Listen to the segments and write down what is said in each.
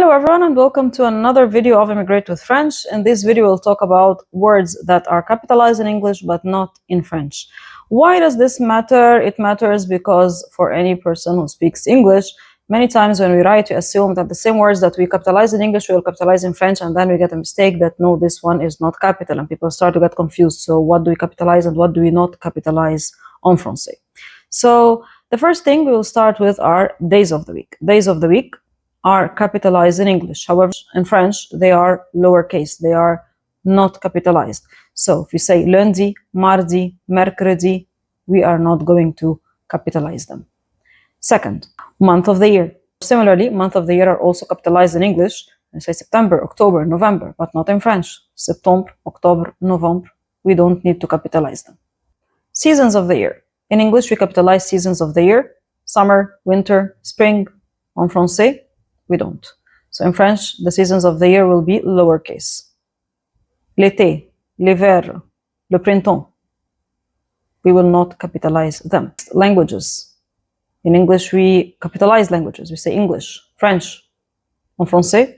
Hello everyone and welcome to another video of Immigrate with French. In this video we'll talk about words that are capitalized in English but not in French. Why does this matter? It matters because for any person who speaks English, many times when we write we assume that the same words that we capitalize in English we will capitalize in French, and then we get a mistake that no, this one is not capital, and people start to get confused. So what do we capitalize and what do we not capitalize en français? So the first thing we will start with are days of the week. Days of the week are capitalized in English. However, in French, they are lowercase. They are not capitalized. So if we say lundi, mardi, mercredi, we are not going to capitalize them. Second, month of the year. Similarly, month of the year are also capitalized in English. I say September, October, November, but not in French. Septembre, Octobre, Novembre. We don't need to capitalize them. Seasons of the year. In English, we capitalize seasons of the year. Summer, winter, spring. En français, we don't. So in French, the seasons of the year will be lowercase. L'été, l'hiver, le printemps. We will not capitalize them. Languages. In English, we capitalize languages. We say English, French. En français,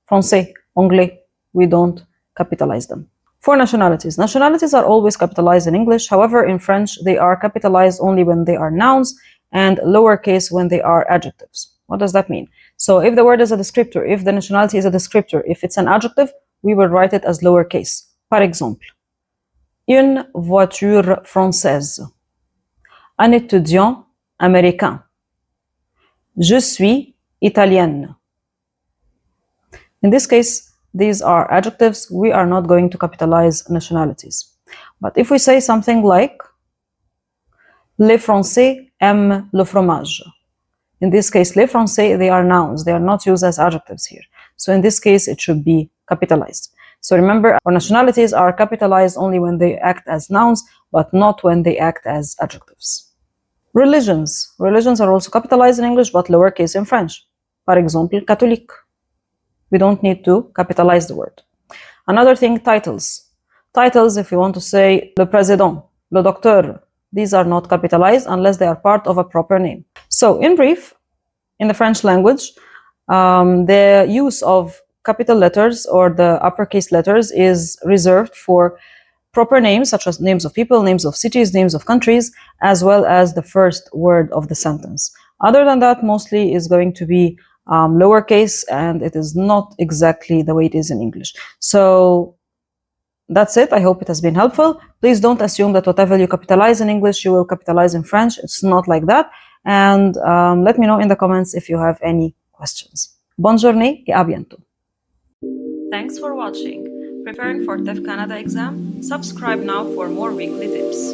français, anglais. We don't capitalize them. For nationalities. Nationalities are always capitalized in English. However, in French, they are capitalized only when they are nouns and lowercase when they are adjectives. What does that mean? So if the word is a descriptor, if the nationality is a descriptor, if it's an adjective, we will write it as lowercase. Par exemple, une voiture française, un étudiant américain, je suis italienne. In this case, these are adjectives. We are not going to capitalize nationalities. But if we say something like, les Français aiment le fromage. In this case, les Français, they are nouns. They are not used as adjectives here. So in this case, it should be capitalized. So remember, our nationalities are capitalized only when they act as nouns, but not when they act as adjectives. Religions. Religions are also capitalized in English, but lowercase in French. Par exemple, catholique. We don't need to capitalize the word. Another thing, titles. Titles, if you want to say le président, le docteur, these are not capitalized unless they are part of a proper name. So in brief, in the French language, the use of capital letters or the uppercase letters is reserved for proper names such as names of people, names of cities, names of countries, as well as the first word of the sentence. Other than that, mostly is going to be lowercase, and it is not exactly the way it is in English. So that's it. I hope it has been helpful. Please don't assume that whatever you capitalize in English, you will capitalize in French. It's not like that. And let me know in the comments if you have any questions. Bonne journée et à bientôt. Thanks for watching. Preparing for TEF Canada exam? Subscribe now for more weekly tips.